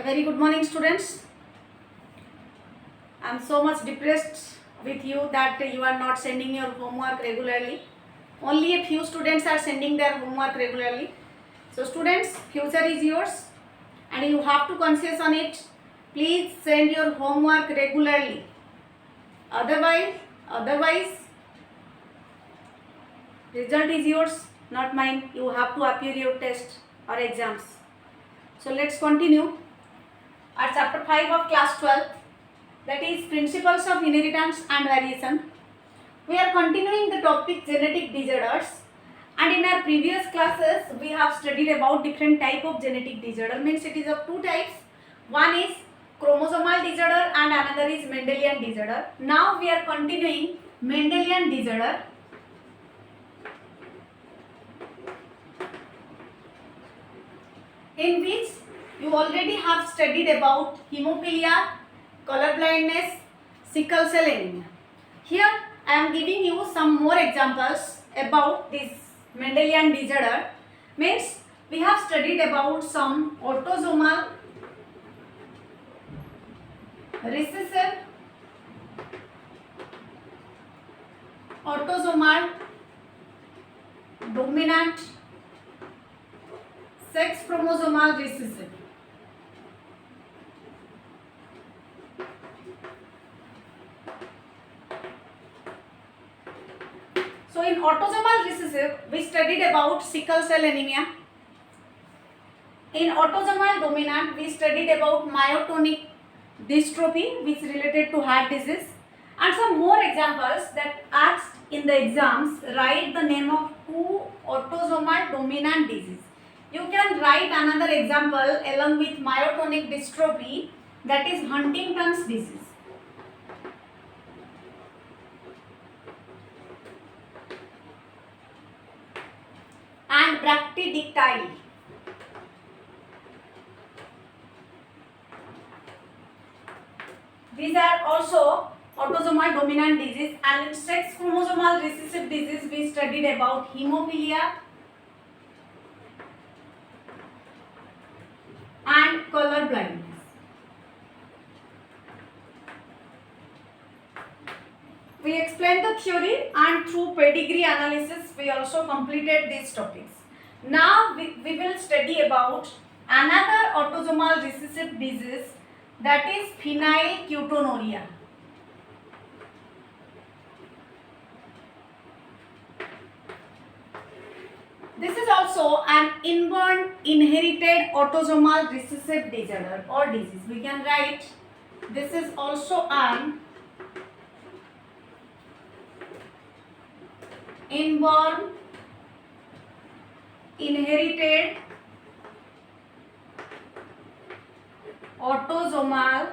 A very good morning, students. I am so much depressed with you that you are not sending your homework regularly. Only a few students are sending their homework regularly. So students, future is yours and you have to conscious on it. Please send your homework regularly. Otherwise, result is yours, not mine. You have to appear your test or exams. So let's continue. Our chapter 5 of class 12, that is principles of inheritance and variation. We are continuing the topic genetic disorders, and in our previous classes we have studied about different type of genetic disorder. Means it is of two types. One is chromosomal disorder and another is Mendelian disorder. Now we are continuing Mendelian disorder. In which you already have studied about hemophilia, color blindness, sickle cell anemia. Here I am giving you some more examples about this Mendelian disorder. Means we have studied about some autosomal recessive, autosomal dominant, sex chromosomal recessive. So in autosomal recessive, we studied about sickle cell anemia. In autosomal dominant, we studied about myotonic dystrophy, which is related to heart disease. And some more examples that asked in the exams, write the name of two autosomal dominant disease. You can write another example along with myotonic dystrophy, that is Huntington's disease. And brachydactyly. These are also autosomal dominant disease. And in sex chromosomal recessive disease, we studied about hemophilia and color blindness. We explained the theory and through pedigree analysis we also completed these topics. Now we will study about another autosomal recessive disease, that is phenylketonuria. This is also an inborn inherited autosomal recessive disorder or disease. We can write this is also an inborn inherited autosomal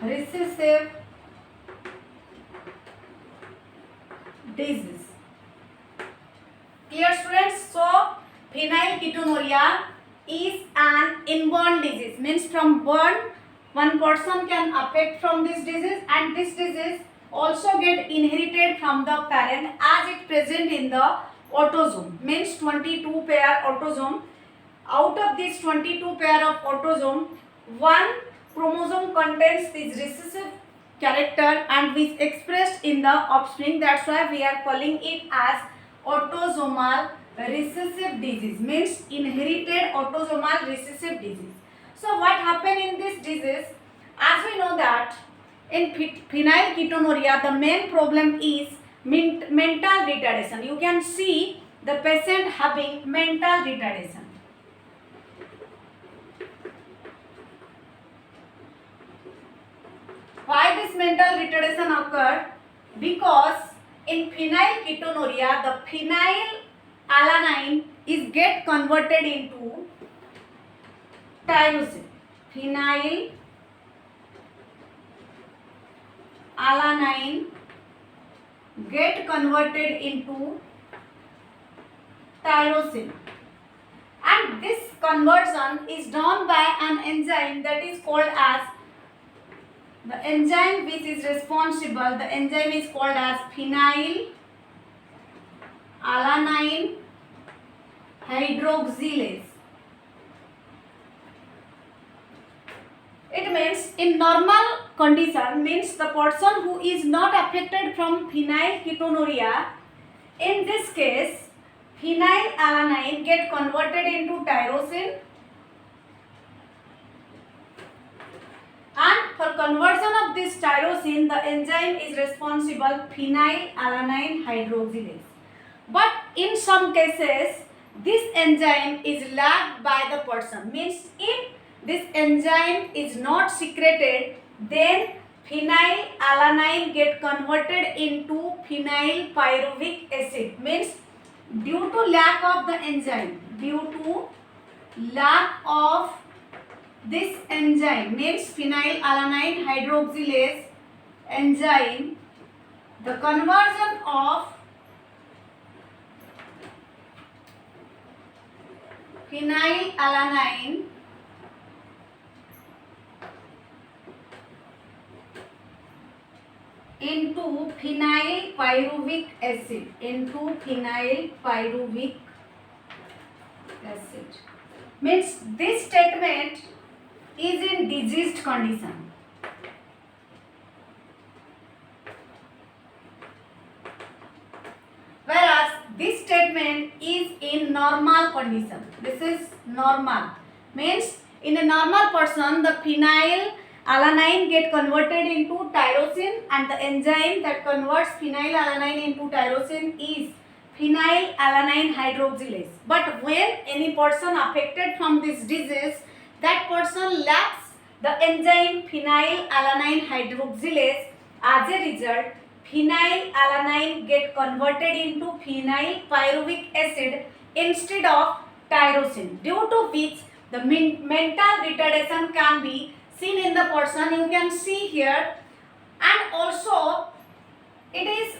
recessive disease. Clear, students? So phenylketonuria is an inborn disease, means from birth one person can affect from this disease, and this disease also get inherited from the parent as it present in the autosome, means 22 pair autosome. Out of this 22 pair of autosome, one chromosome contains this recessive character and is expressed in the offspring. That's why we are calling it as autosomal recessive disease, means inherited autosomal recessive disease. So what happen in this disease? As we know that in phenylketonuria, the main problem is mental retardation. You can see the patient having mental retardation. Why this mental retardation occurred? Because in phenylketonuria, the phenylalanine is get converted into tyrosine. Phenylalanine get converted into tyrosine, and this conversion is done by an enzyme that is called as the enzyme which is responsible. The enzyme is called as phenylalanine hydroxylase. in normal condition means the person who is not affected from phenylketonuria, in this case phenylalanine get converted into tyrosine, and for conversion of this tyrosine the enzyme is responsible phenylalanine hydroxylase. But in some cases this enzyme is lacked by the person, means if this enzyme is not secreted, then phenylalanine get converted into phenylpyruvic acid, means due to lack of the enzyme, due to lack of this enzyme, means phenylalanine hydroxylase enzyme, the conversion of phenylalanine into phenylpyruvic acid, means this statement is in diseased condition. Whereas this statement is in normal condition. This is normal, means in a normal person the phenylalanine get converted into tyrosine, and the enzyme that converts phenylalanine into tyrosine is phenylalanine hydroxylase. But when any person affected from this disease, that person lacks the enzyme phenylalanine hydroxylase. As a result, phenylalanine get converted into phenylpyruvic acid instead of tyrosine, due to which the mental retardation can be seen in the person. You can see here, and also it is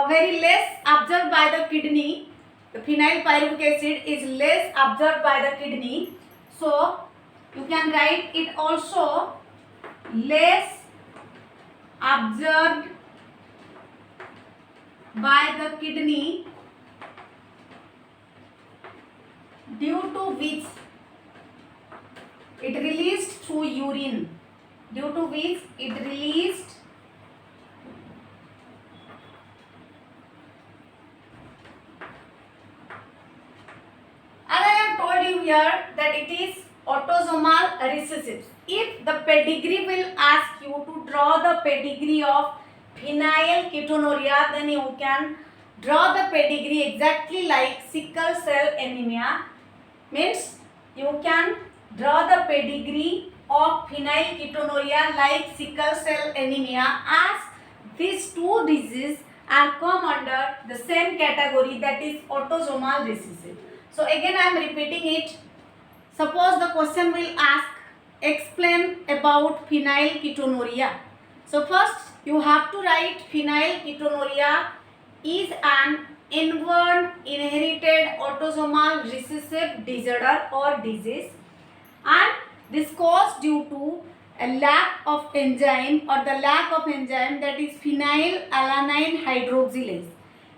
very less absorbed by the kidney. The phenylpyruvic acid is less absorbed by the kidney, so you can write it also less absorbed by the kidney, due to which it released through urine, due to which it released here that it is autosomal recessive. If the pedigree will ask you to draw the pedigree of phenylketonuria, then you can draw the pedigree exactly like sickle cell anemia. Means you can draw the pedigree of phenylketonuria like sickle cell anemia, as these two diseases are come under the same category, that is autosomal recessive. So again I am repeating it. Suppose the question will ask, explain about phenylketonuria. So first you have to write phenylketonuria is an inborn inherited autosomal recessive disorder or disease, and this caused due to a lack of enzyme, or the lack of enzyme, that is phenylalanine hydroxylase.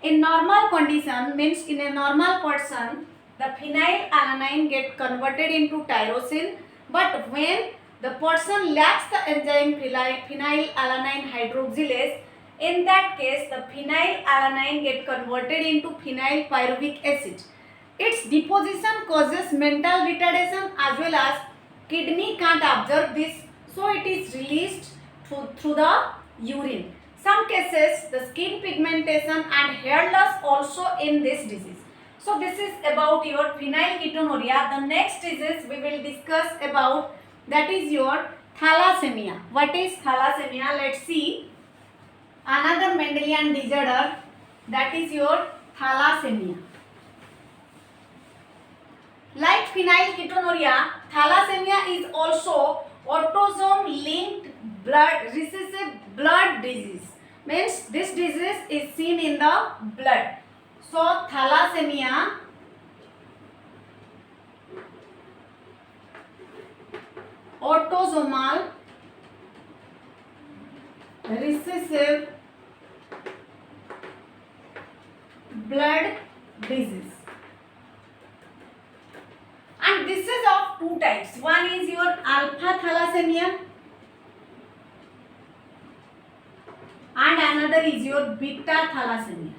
In normal condition, means in a normal person, the phenylalanine get converted into tyrosine, but when the person lacks the enzyme phenylalanine hydroxylase, in that case the phenylalanine get converted into phenylpyruvic acid. Its deposition causes mental retardation as well as kidney can't absorb this, so it is released through the urine. Some cases the skin pigmentation and hair loss also in this disease. So this is about your phenylketonuria. The next disease we will discuss about, that is your thalassemia. What is thalassemia? Let's see. Another Mendelian disorder, that is your thalassemia. Like phenylketonuria, thalassemia is also autosome linked recessive blood disease. Means this disease is seen in the blood. So thalassemia autosomal recessive blood disease, and this is of two types. One is your alpha thalassemia another is your beta thalassemia.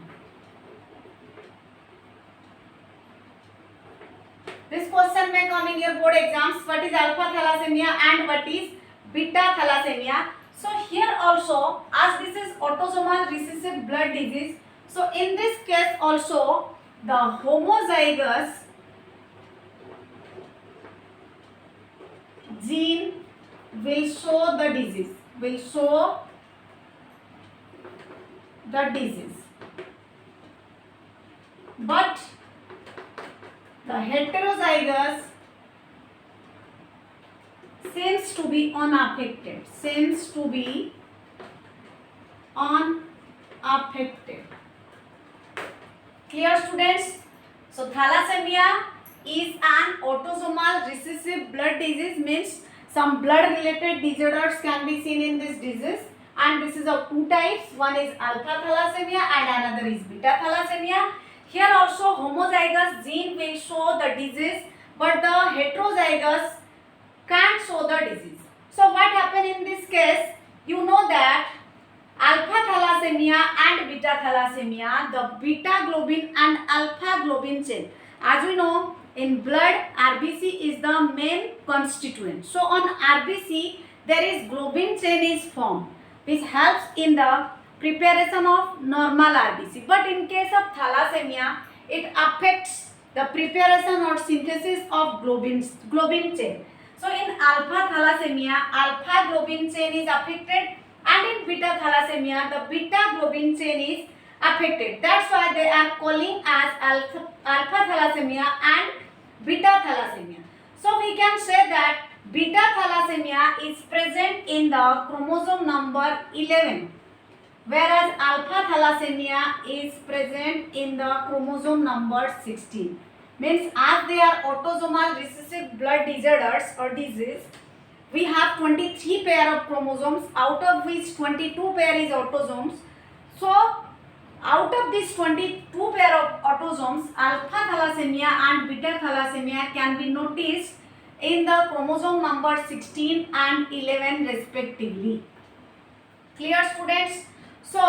This question may come in your board exams. What is alpha thalassemia and what is beta thalassemia? So here also, as this is autosomal recessive blood disease, so in this case also the homozygous gene will show the disease. But the heterozygous seems to be unaffected. Clear, students? So thalassemia is an autosomal recessive blood disease, means some blood related disorders can be seen in this disease, and this is of two types. One is alpha thalassemia and another is beta thalassemia. Here also homozygous gene will show the disease, but the heterozygous can't show the disease. So what happen in this case? You know that alpha thalassemia and beta thalassemia, the beta globin and alpha globin chain. As we know, in blood, RBC is the main constituent. So on RBC, there is globin chain is formed, which helps in the preparation of normal RBC. But in case of thalassemia, it affects the preparation or synthesis of globin chain. So in alpha thalassemia, alpha globin chain is affected, and in beta thalassemia, the beta globin chain is affected. That's why they are calling as alpha thalassemia and beta thalassemia. So we can say that beta thalassemia is present in the chromosome number 11, whereas alpha thalassemia is present in the chromosome number 16. Means as they are autosomal recessive blood disorders or disease, we have 23 pair of chromosomes, out of which 22 pair is autosomes. So out of these 22 pair of autosomes, alpha thalassemia and beta thalassemia can be noticed in the chromosome number 16 and 11 respectively. Clear, students? So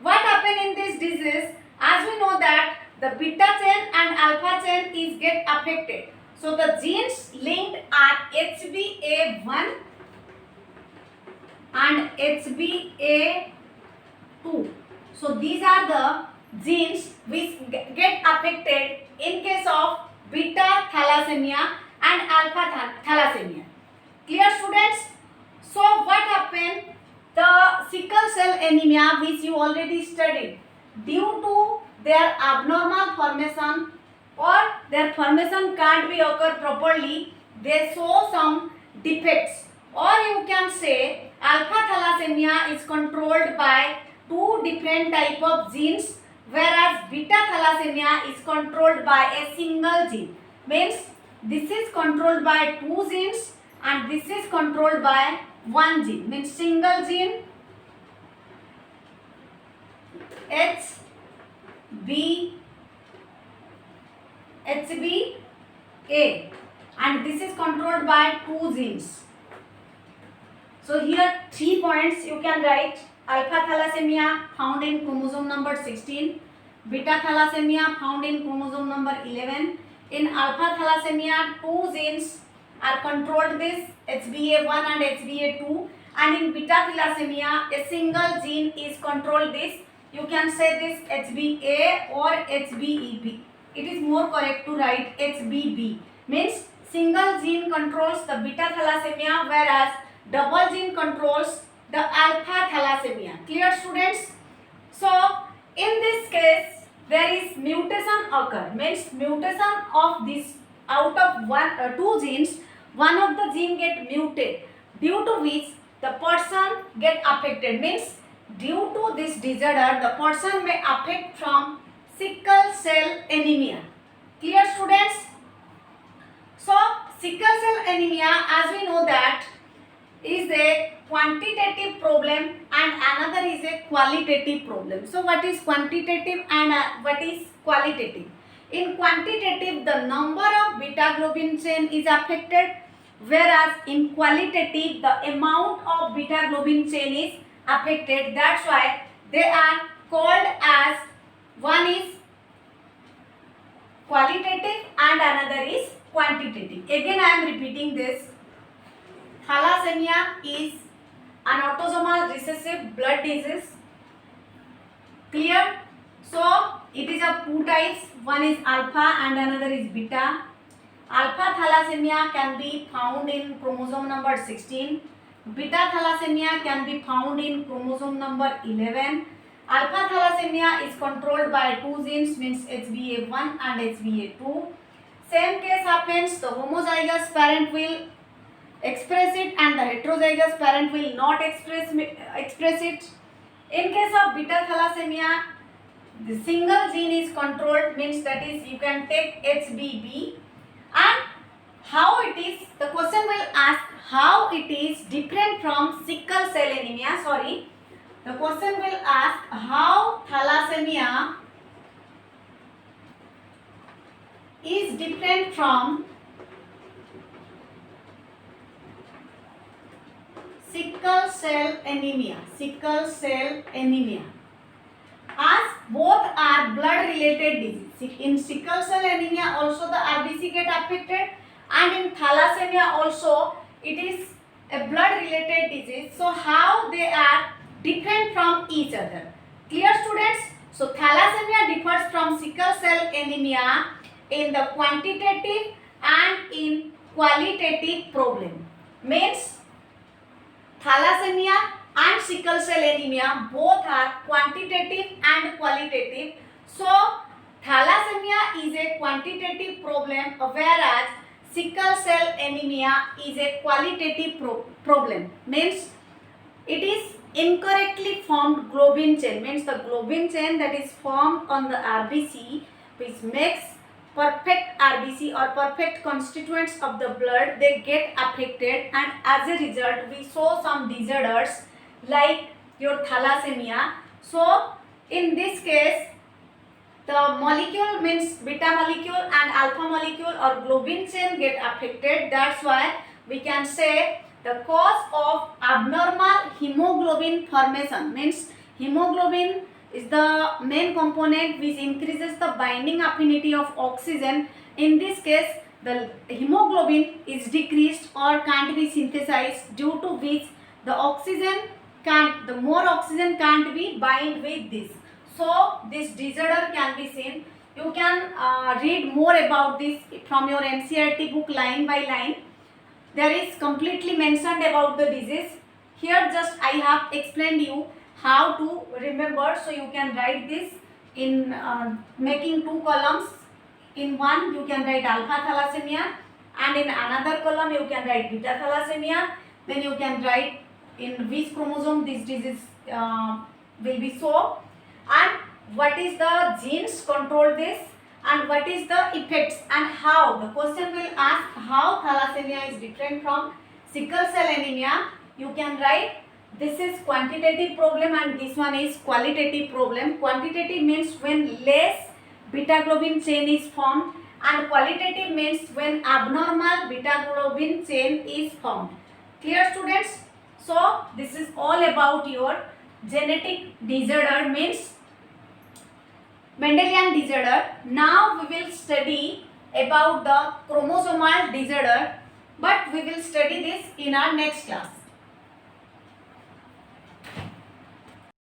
what happen in this disease? As we know that the beta chain and alpha chain is get affected. So the genes linked are HBA1 and HBA2. So these are the genes which get affected in case of beta thalassemia and alpha thalassemia. Clear, students? So what happened? The sickle cell anemia, which you already studied, due to their abnormal formation or their formation can't be occur properly, they show some defects. Or you can say alpha thalassemia is controlled by two different type of genes, whereas beta thalassemia is controlled by a single gene. Means this is controlled by two genes and this is controlled by one gene. Means single gene HBA, and this is controlled by two genes. So here 3 points you can write. Alpha thalassemia found in chromosome number 16, beta thalassemia found in chromosome number 11. In alpha thalassemia, two genes are controlled, this HBA1 and HBA2, and in beta thalassemia a single gene is controlled, this. You can say this HBA or HBEB. It is more correct to write HBB. Means single gene controls the beta thalassemia, whereas double gene controls the alpha thalassemia. Clear, students? So in this case there is mutation occur. Means mutation of this, out of two genes, one of the gene get muted, due to which the person get affected. Means due to this disorder, the person may affect from sickle cell anemia. Clear, students? So sickle cell anemia, as we know that, is a quantitative problem and another is a qualitative problem. So what is quantitative and what is qualitative? In quantitative, the number of beta globin chain is affected, whereas in qualitative, the amount of beta globin chain is affected. That's why They are called as, one is qualitative and another is quantitative. Again I am repeating this. Thalassemia is an autosomal recessive blood disease. Clear? So it is of two types. One is alpha and another is beta. Alpha thalassemia can be found in chromosome number 16. Beta thalassemia can be found in chromosome number 11. Alpha thalassemia is controlled by two genes, means HBA1 and HBA2. Same case happens, the homozygous parent will express it and the heterozygous parent will not express it. In case of beta thalassemia, the single gene is controlled, means that is you can take HBB. And how it is, the question will ask how it is different from sickle cell anemia. Sorry, the question will ask how thalassemia is different from sickle cell anemia. Sickle cell anemia, as both are blood related disease. In sickle cell anemia also the RBC get affected, and in thalassemia also it is a blood related disease. So how they are different from each other? Clear, students? So thalassemia differs from sickle cell anemia in the quantitative and in qualitative problem. Means thalassemia and sickle cell anemia both are quantitative and qualitative. So thalassemia is a quantitative problem, whereas sickle cell anemia is a qualitative problem. Means it is incorrectly formed globin chain, means the globin chain that is formed on the RBC, which makes perfect RBC or perfect constituents of the blood, they get affected, and as a result we saw some disorders like your thalassemia. So in this case the molecule, means beta molecule and alpha molecule or globin chain get affected. That's why we can say the cause of abnormal hemoglobin formation, means hemoglobin is the main component which increases the binding affinity of oxygen. In this case the hemoglobin is decreased or can't be synthesized, due to which the more oxygen can't be bind with this. So this disorder can be seen. You can read more about this from your NCERT book line by line. There is completely mentioned about the disease. Here just I have explained you how to remember. So you can write this in making two columns. In one you can write alpha thalassemia, and in another column you can write beta thalassemia. Then you can write in which chromosome this disease will be so, and what is the genes control this, and what is the effects, and how. The question will ask how thalassemia is different from sickle cell anemia. You can write this is quantitative problem and this one is qualitative problem. Quantitative means when less beta globin chain is formed, and qualitative means when abnormal beta globin chain is formed. Clear, students? So this is all about your genetic disorder, means Mendelian disorder. Now we will study about the chromosomal disorder, but we will study this in our next class.